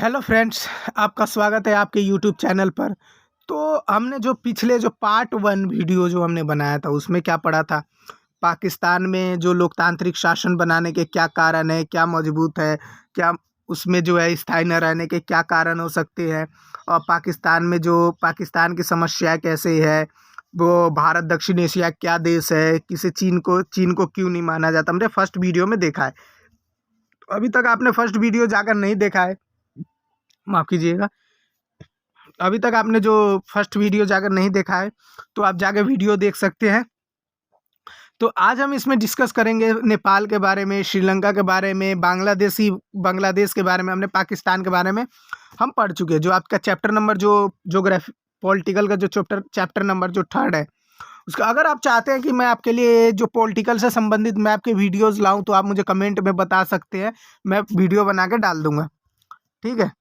Hello friends, आपका स्वागत है आपके यूट्यूब चैनल पर। तो हमने जो पिछले जो पार्ट वन वीडियो जो हमने बनाया था उसमें क्या पढ़ा था। पाकिस्तान में जो लोकतांत्रिक शासन बनाने के क्या कारण है, क्या मजबूत है, क्या उसमें जो है स्थायी न रहने के क्या कारण हो सकते हैं, और पाकिस्तान में जो पाकिस्तान की समस्या कैसे है, वो भारत दक्षिण एशिया क्या देश है, किसे चीन को क्यों नहीं माना जाता, हमने फर्स्ट वीडियो में देखा है। अभी तक आपने फर्स्ट वीडियो जाकर नहीं देखा है, माफ़ कीजिएगा, अभी तक आपने जो फर्स्ट वीडियो जाकर नहीं देखा है तो आप जाकर वीडियो देख सकते हैं। तो आज हम इसमें डिस्कस करेंगे नेपाल के बारे में, श्रीलंका के बारे में, बांग्लादेश के बारे में। हमने पाकिस्तान के बारे में हम पढ़ चुके हैं। जो आपका चैप्टर नंबर जो ज्योग्राफी पॉलिटिकल का जो चैप्टर नंबर जो थर्ड है उसका, अगर आप चाहते हैं कि मैं आपके लिए जो पॉलिटिकल से संबंधित मैं आपके वीडियोज़ लाऊँ तो आप मुझे कमेंट में बता सकते हैं, मैं वीडियो बना के डाल दूँगा। ठीक है।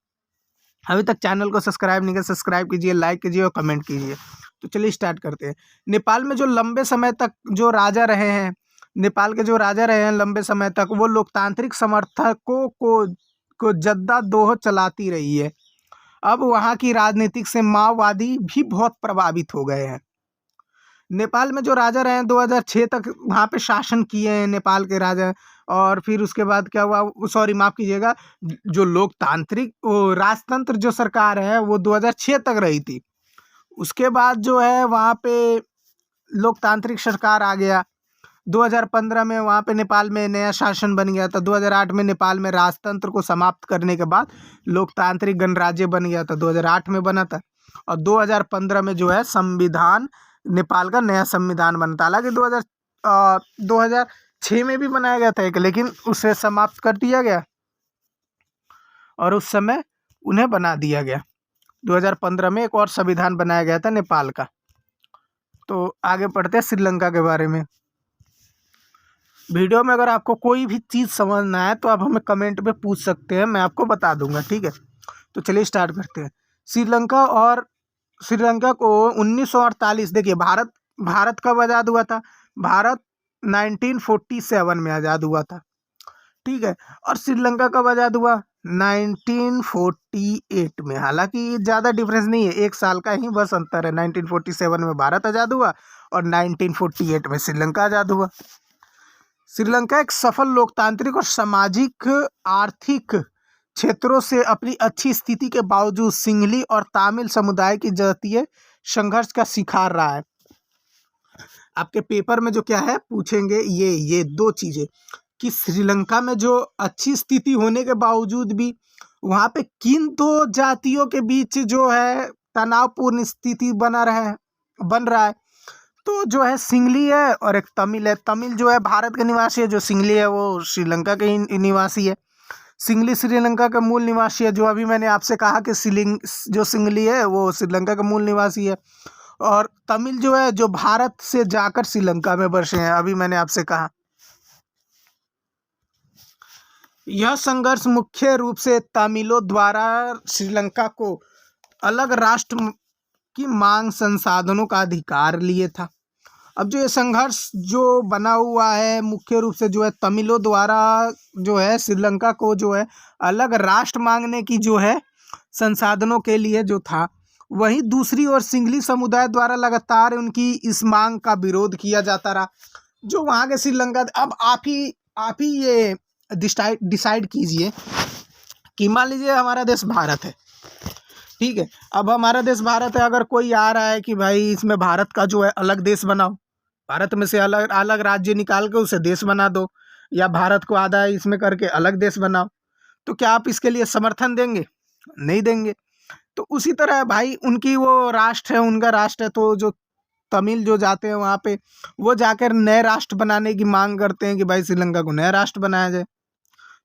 अभी तक चैनल को सब्सक्राइब नहीं किया, सब्सक्राइब कीजिए, लाइक कीजिए और कमेंट कीजिए। तो चलिए स्टार्ट करते हैं। नेपाल में जो लंबे समय तक जो राजा रहे हैं, नेपाल के जो राजा रहे हैं लंबे समय तक, वो लोकतांत्रिक समर्थकों को जद्दादोह चलाती रही है। अब वहाँ की राजनीतिक से माओवादी भी बहुत प्रभावित हो गए हैं। नेपाल में जो राजा रहे हैं 2006 तक वहाँ पे शासन किए हैं नेपाल के राजा। और फिर उसके बाद क्या हुआ, सॉरी माफ़ कीजिएगा, जो लोकतांत्रिक वो राजतंत्र जो सरकार है वो 2006 तक रही थी। उसके बाद जो है वहाँ पे लोकतांत्रिक सरकार आ गया। 2015 में वहाँ पे नेपाल में नया शासन बन गया था। 2008 में नेपाल में राजतंत्र को समाप्त करने के बाद लोकतांत्रिक गणराज्य बन गया था, 2008 में बना था। और 2015 में जो है संविधान, नेपाल का नया संविधान बनता। हालांकि 2006 में भी बनाया गया था एक, लेकिन उसे समाप्त कर दिया गया और उस समय उन्हें बना दिया गया। 2015 में एक और संविधान बनाया गया था नेपाल का। तो आगे पढ़ते हैं श्रीलंका के बारे में। वीडियो में अगर आपको कोई भी चीज़ समझ ना आए तो आप हमें कमेंट में पूछ सकते हैं, मैं आपको बता दूंगा। ठीक है। तो चलिए स्टार्ट करते हैं। श्रीलंका को 1948, देखिए भारत कब आज़ाद हुआ था। भारत 1947 में आज़ाद हुआ था। ठीक है। और श्रीलंका कब आज़ाद हुआ, 1948 में। हालांकि ज़्यादा डिफरेंस नहीं है, एक साल का ही बस अंतर है। 1947 में भारत आज़ाद हुआ और 1948 में श्रीलंका आज़ाद हुआ। श्रीलंका एक सफल लोकतांत्रिक और सामाजिक आर्थिक क्षेत्रों से अपनी अच्छी स्थिति के बावजूद सिंहली और तमिल समुदाय की जातीय संघर्ष का शिकार रहा है। आपके पेपर में जो क्या है पूछेंगे ये दो चीज़ें, कि श्रीलंका में जो अच्छी स्थिति होने के बावजूद भी वहाँ पे किन दो जातियों के बीच जो है तनावपूर्ण स्थिति बन रहा है। तो जो है सिंहली है और एक तमिल है। तमिल जो है भारत का निवासी है, जो सिंहली है वो श्रीलंका के ही निवासी है। सिंहली श्रीलंका का मूल निवासी है, जो अभी मैंने आपसे कहा कि जो सिंहली है वो श्रीलंका का मूल निवासी है। और तमिल जो है जो भारत से जाकर श्रीलंका में बसे हैं, अभी मैंने आपसे कहा। यह संघर्ष मुख्य रूप से तमिलों द्वारा श्रीलंका को अलग राष्ट्र की मांग, संसाधनों का अधिकार लिए था। अब जो ये संघर्ष जो बना हुआ है मुख्य रूप से जो है तमिलों द्वारा जो है श्रीलंका को जो है अलग राष्ट्र मांगने की जो है संसाधनों के लिए जो था। वहीं दूसरी ओर सिंहली समुदाय द्वारा लगातार उनकी इस मांग का विरोध किया जाता रहा। जो वहाँ के श्रीलंका, अब आप ही ये डिसाइड कीजिए कि मान लीजिए हमारा देश भारत है। ठीक है। अब हमारा देश भारत है, अगर कोई आ रहा है कि भाई इसमें भारत का जो है अलग देश बनाओ, भारत में से अलग अलग राज्य निकाल के उसे देश बना दो, या भारत को आधा इसमें करके अलग देश बनाओ, तो क्या आप इसके लिए समर्थन देंगे? नहीं देंगे। तो उसी तरह भाई उनकी वो राष्ट्र है, उनका राष्ट्र है, तो जो तमिल जो जाते हैं वहाँ पे वो जाकर नए राष्ट्र बनाने की मांग करते हैं कि भाई श्रीलंका को नया राष्ट्र बनाया जाए।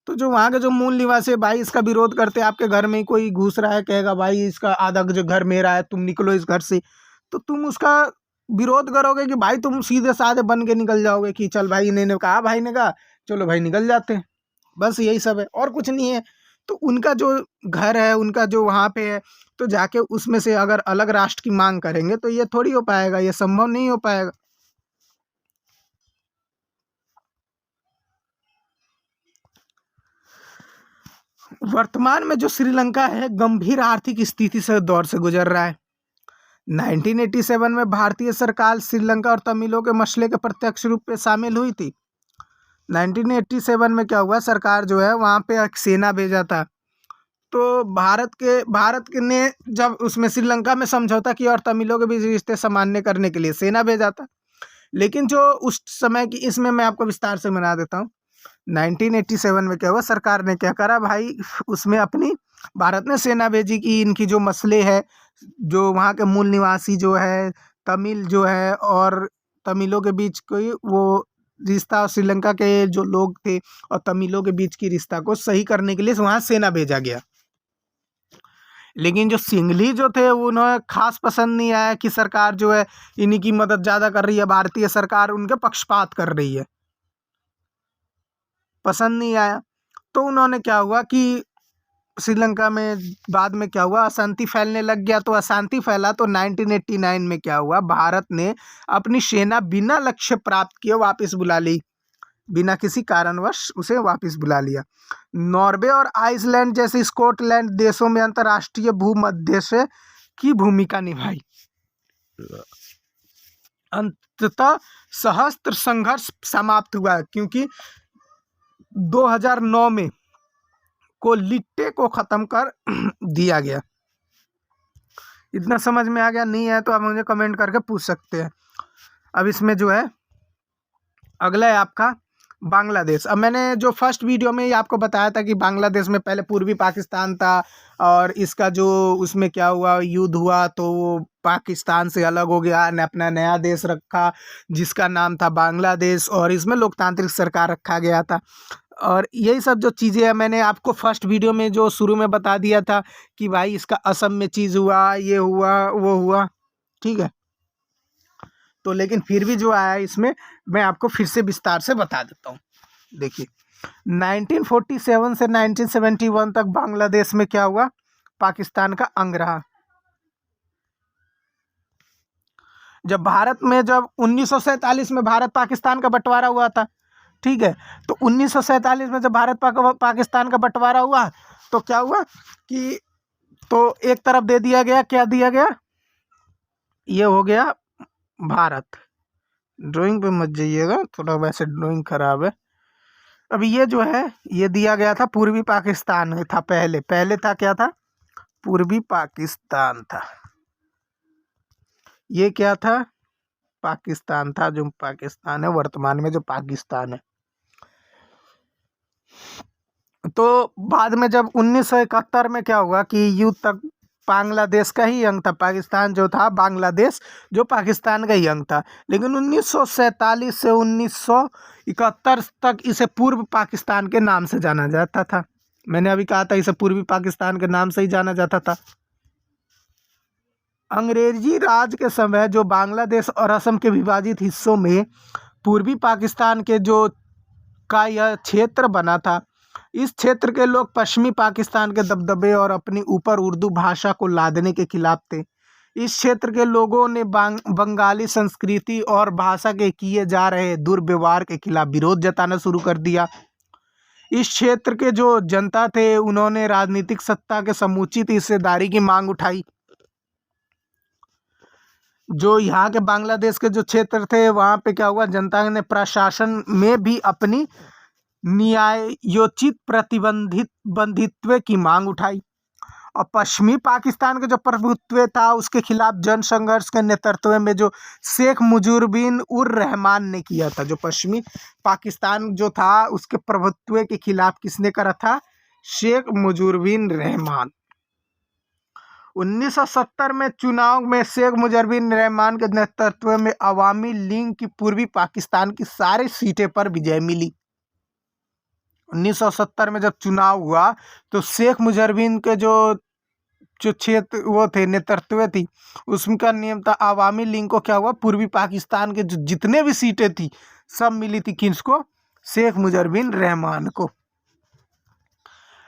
तो जो वहाँ के जो मूल निवासी है भाई इसका विरोध करते हैं। आपके घर में ही कोई घुस रहा है, कहेगा भाई इसका आधा जो घर मेरा है, तुम निकलो इस घर से, तो तुम उसका विरोध करोगे कि भाई तुम सीधे साधे बन के निकल जाओगे कि चल भाई, इन्होंने कहा, भाई ने कहा, चलो भाई निकल जाते हैं। बस यही सब है और कुछ नहीं है। तो उनका जो घर है, उनका जो वहाँ पे है, तो जाके उसमें से अगर अलग राष्ट्र की मांग करेंगे तो ये थोड़ी हो पाएगा, ये संभव नहीं हो पाएगा। वर्तमान में जो श्रीलंका है गंभीर आर्थिक स्थिति से दौर से गुजर रहा है। 1987 में भारतीय सरकार श्रीलंका और तमिलों के मसले के प्रत्यक्ष रूप में शामिल हुई थी। 1987 में क्या हुआ, सरकार जो है वहाँ पे एक सेना भेजा था। तो भारत के ने जब उसमें श्रीलंका में समझौता किया और तमिलों के बीच रिश्ते सामान्य करने के लिए सेना भेजा था। लेकिन जो उस समय की, इसमें मैं आपको विस्तार से बना देता हूँ। 1987 में क्या हुआ, सरकार ने क्या करा भाई, उसमें अपनी भारत ने सेना भेजी कि इनकी जो मसले है, जो वहाँ के मूल निवासी जो है तमिल जो है और तमिलों के बीच कोई वो रिश्ता, और श्रीलंका के जो लोग थे और तमिलों के बीच की रिश्ता को सही करने के लिए वहाँ सेना भेजा गया। लेकिन जो सिंघली जो थे उन्हें खास पसंद नहीं आया कि सरकार जो है इन्हीं की मदद ज़्यादा कर रही है, भारतीय सरकार उनके पक्षपात कर रही है, पसंद नहीं आया। तो उन्होंने क्या हुआ कि श्रीलंका में बाद में क्या हुआ, अशांति फैलने लग गया। तो अशांति फैला तो 1989 में क्या हुआ, भारत ने अपनी सेना बिना लक्ष्य प्राप्त किए वापस बुला ली, बिना किसी कारणवश उसे वापस बुला लिया। नॉर्वे और आइसलैंड जैसे स्कॉटलैंड देशों में अंतर्राष्ट्रीय भूमध्यस्य की भूमिका निभाई। अंततः सशस्त्र संघर्ष समाप्त हुआ क्योंकि 2009 में को लिट्टे को खत्म कर दिया गया। इतना समझ में आ गया? नहीं है तो आप मुझे कमेंट करके पूछ सकते हैं। अब इसमें जो है अगला है आपका बांग्लादेश। अब मैंने जो फर्स्ट वीडियो में ही आपको बताया था कि बांग्लादेश में पहले पूर्वी पाकिस्तान था और इसका जो उसमें क्या हुआ, युद्ध हुआ तो वो पाकिस्तान से अलग हो गया, ने अपना नया देश रखा जिसका नाम था बांग्लादेश, और इसमें लोकतांत्रिक सरकार रखा गया था। और यही सब जो चीज़ें हैं मैंने आपको फर्स्ट वीडियो में जो शुरू में बता दिया था कि भाई इसका असम में चीज़ हुआ, ये हुआ, वो हुआ, ठीक है। तो लेकिन फिर भी जो आया इसमें मैं आपको फिर से विस्तार से बता देता हूँ। देखिए 1947 से 1971 तक बांग्लादेश में क्या हुआ, पाकिस्तान का अंग रहा। जब 1947 में भारत पाकिस्तान का बंटवारा हुआ था, ठीक है। तो 1947 में जब भारत पाकिस्तान का बंटवारा हुआ तो क्या हुआ कि तो एक तरफ दे दिया गया, क्या दिया गया, ये हो गया भारत। ड्राइंग पे मत जाइएगा, थोड़ा वैसे ड्राइंग खराब है। अब ये जो है ये दिया गया था पूर्वी पाकिस्तान था, पहले था क्या था, पूर्वी पाकिस्तान था। ये क्या था, पाकिस्तान था, जो पाकिस्तान है वर्तमान में जो पाकिस्तान है। तो बाद में जब 1971 में क्या हुआ कि युद्ध तक बांग्लादेश का ही अंग था, पाकिस्तान जो था, बांग्लादेश जो पाकिस्तान का ही अंग था। लेकिन 1947 से 1971 तक इसे पूर्व पाकिस्तान के नाम से जाना जाता था। मैंने अभी कहा था इसे पूर्वी पाकिस्तान के नाम से ही जाना जाता था। अंग्रेजी राज के समय जो बांग्लादेश और असम के विभाजित हिस्सों में पूर्वी पाकिस्तान के जो का यह क्षेत्र बना था, इस क्षेत्र के लोग पश्चिमी पाकिस्तान के दबदबे और अपनी ऊपर उर्दू भाषा को लादने के खिलाफ थे। इस क्षेत्र के लोगों ने बंगाली संस्कृति और भाषा के किए जा रहे दुर्व्यवहार के खिलाफ विरोध जताना शुरू कर दिया। इस क्षेत्र के जो जनता थे उन्होंने राजनीतिक सत्ता के समुचित हिस्सेदारी की मांग उठाई। जो यहाँ के बांग्लादेश के जो क्षेत्र थे वहाँ पे क्या हुआ, जनता ने प्रशासन में भी अपनी न्यायोचित प्रतिबंधित्व की मांग उठाई। और पश्चिमी पाकिस्तान के जो प्रभुत्व था उसके खिलाफ जन संघर्ष के नेतृत्व में जो शेख मुजीबुर उर रहमान ने किया था। जो पश्चिमी पाकिस्तान जो था उसके प्रभुत्व के खिलाफ किसने करा था, शेख मुजीबुर रहमान। 1970 में चुनाव में शेख मुजीबुर रहमान के नेतृत्व में अवामी लीग की पूर्वी पाकिस्तान की सारी सीटें पर विजय मिली। 1970 में जब चुनाव हुआ तो शेख मुजीबुर के जो क्षेत्र वो थे, नेतृत्व थी, उसका नियम था अवामी लीग को क्या हुआ, पूर्वी पाकिस्तान के जो जितने भी सीटें थी सब मिली थी किसको, शेख मुजीबुर रहमान को।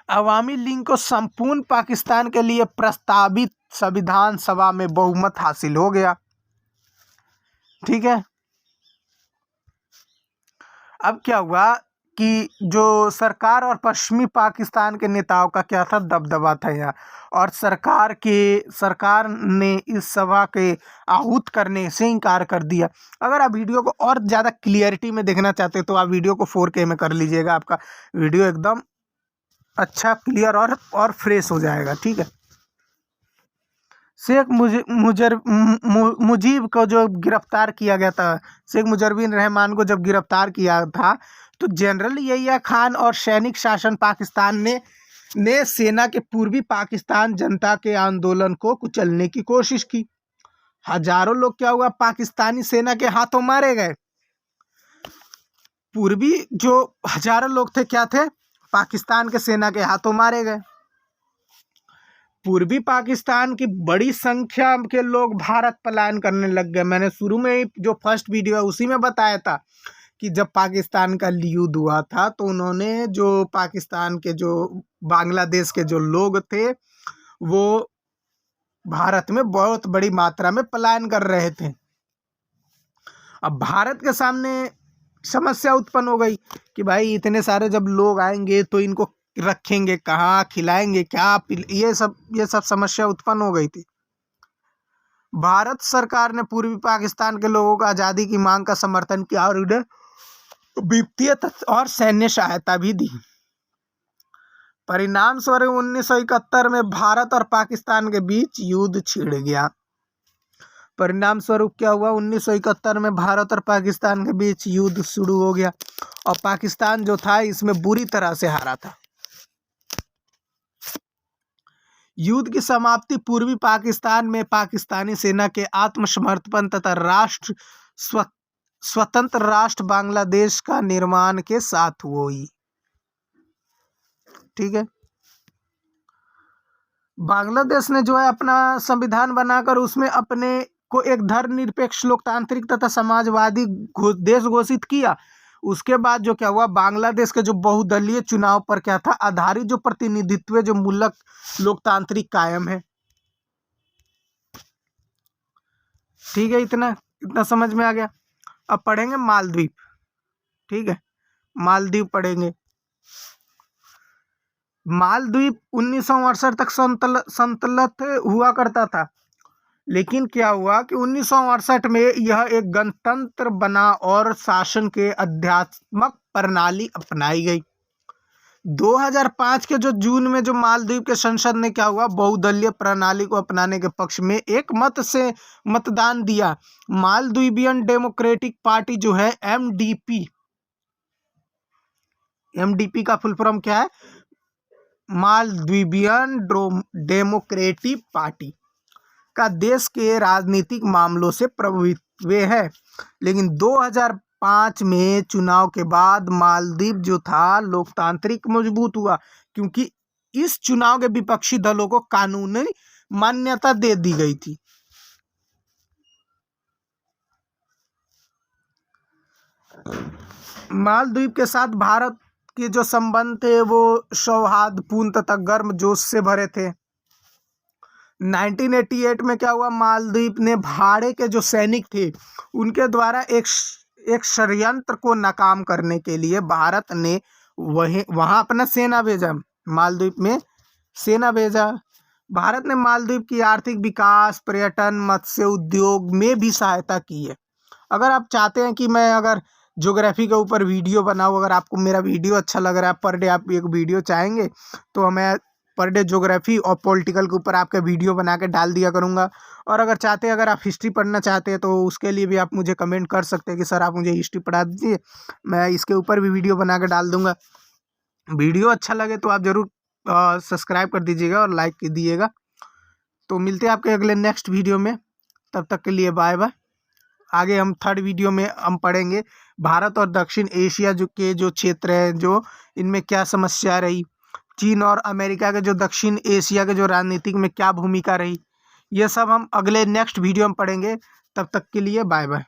अवामी लीग को संपूर्ण पाकिस्तान के लिए प्रस्तावित संविधान सभा में बहुमत हासिल हो गया, ठीक है। अब क्या हुआ कि जो सरकार और पश्चिमी पाकिस्तान के नेताओं का क्या था, दबदबा था यहाँ। और सरकार ने इस सभा के आहूत करने से इनकार कर दिया। अगर आप वीडियो को और ज़्यादा क्लियरिटी में देखना चाहते हैं तो आप वीडियो को 4K में कर लीजिएगा, आपका वीडियो एकदम अच्छा क्लियर और फ्रेश हो जाएगा। ठीक है। शेख मुजीब को जो गिरफ्तार किया गया था, शेख मुजीबुर रहमान को जब गिरफ्तार किया था तो जनरल यहिया खान और सैनिक शासन पाकिस्तान ने सेना के पूर्वी पाकिस्तान जनता के आंदोलन को कुचलने की कोशिश की। हजारों लोग क्या हुआ, पाकिस्तानी सेना के हाथों मारे गए। पूर्वी जो हजारों लोग थे क्या थे, पाकिस्तान के सेना के हाथों मारे गए। पूर्वी पाकिस्तान की बड़ी संख्या के लोग भारत पलायन करने लग गए। मैंने शुरू में ही जो फर्स्ट वीडियो है उसी में बताया था कि जब पाकिस्तान का युद्ध हुआ था तो उन्होंने जो पाकिस्तान के जो बांग्लादेश के जो लोग थे वो भारत में बहुत बड़ी मात्रा में पलायन कर रहे थे। अब भारत के सामने समस्या उत्पन्न हो गई कि भाई इतने सारे जब लोग आएंगे तो इनको रखेंगे कहाँ, खिलाएंगे क्या, ये सब समस्या उत्पन्न हो गई थी। भारत सरकार ने पूर्वी पाकिस्तान के लोगों को आज़ादी की मांग का समर्थन किया और उन्हें वित्तीय और सैन्य सहायता भी दी। परिणाम स्वरूप 1971 में भारत और पाकिस्तान के बीच युद्ध छिड़ गया। परिणाम स्वरूप क्या हुआ, 1971 में भारत और पाकिस्तान के बीच युद्ध शुरू हो गया और पाकिस्तान जो था इसमें बुरी तरह से हारा था। युद्ध की समाप्ति पूर्वी पाकिस्तान में पाकिस्तानी सेना के आत्मसमर्पण तथा स्वतंत्र राष्ट्र बांग्लादेश का निर्माण के साथ हुई। ठीक है। बांग्लादेश ने जो है अपना संविधान बनाकर उसमें अपने को एक धर्मनिरपेक्ष लोकतांत्रिक तथा समाजवादी देश घोषित किया। उसके बाद जो क्या हुआ, बांग्लादेश के जो बहुदलीय चुनाव पर क्या था आधारित जो प्रतिनिधित्व जो मूलक लोकतांत्रिक कायम है। ठीक है, इतना समझ में आ गया। अब पढ़ेंगे मालदीव। ठीक है, मालदीव पढ़ेंगे। मालदीव 1968 तक संतलत हुआ करता था, लेकिन क्या हुआ कि 1968 में यह एक गणतंत्र बना और शासन के आध्यात्मिक प्रणाली अपनाई गई। 2005 के जो जून में जो मालदीव के संसद ने क्या हुआ, बहुदलीय प्रणाली को अपनाने के पक्ष में एक मत से मतदान दिया। मालदीवियन डेमोक्रेटिक पार्टी जो है एमडीपी का फुल फॉर्म क्या है, मालदीवियन डेमोक्रेटिक पार्टी का देश के राजनीतिक मामलों से प्रभावित है। लेकिन 2005 में चुनाव के बाद मालदीव जो था लोकतांत्रिक मजबूत हुआ, क्योंकि इस चुनाव के विपक्षी दलों को कानूनी मान्यता दे दी गई थी। मालदीव के साथ भारत के जो संबंध थे वो सौहार्दपूर्ण तथा गर्मजोश से भरे थे। 1988 में क्या हुआ, मालदीव ने भाड़े के जो सैनिक थे उनके द्वारा एक षड्यंत्र को नाकाम करने के लिए भारत ने वहाँ अपना सेना भेजा। मालदीव में सेना भेजा। भारत ने मालदीव की आर्थिक विकास, पर्यटन, मत्स्य उद्योग में भी सहायता की है। अगर आप चाहते हैं कि मैं अगर ज्योग्राफी के ऊपर वीडियो बनाऊँ, अगर आपको मेरा वीडियो अच्छा लग रहा है, पर डे आप एक वीडियो चाहेंगे तो मैं पर डे ज्योग्राफी और पॉलिटिकल के ऊपर आपका वीडियो बना के डाल दिया करूँगा। और अगर चाहते हैं, अगर आप हिस्ट्री पढ़ना चाहते हैं तो उसके लिए भी आप मुझे कमेंट कर सकते हैं कि सर आप मुझे हिस्ट्री पढ़ा दीजिए, मैं इसके ऊपर भी वीडियो बना के डाल दूँगा। वीडियो अच्छा लगे तो आप ज़रूर सब्सक्राइब कर दीजिएगा और लाइक कर दीजिएगा। तो मिलते हैं आपके अगले नेक्स्ट वीडियो में, तब तक के लिए बाय बाय। आगे हम थर्ड वीडियो में हम पढ़ेंगे भारत और दक्षिण एशिया जो क्षेत्र है जो इनमें क्या समस्या रही, चीन और अमेरिका के जो दक्षिण एशिया के जो राजनीतिक में क्या भूमिका रही, ये सब हम अगले नेक्स्ट वीडियो में पढ़ेंगे। तब तक के लिए बाय बाय।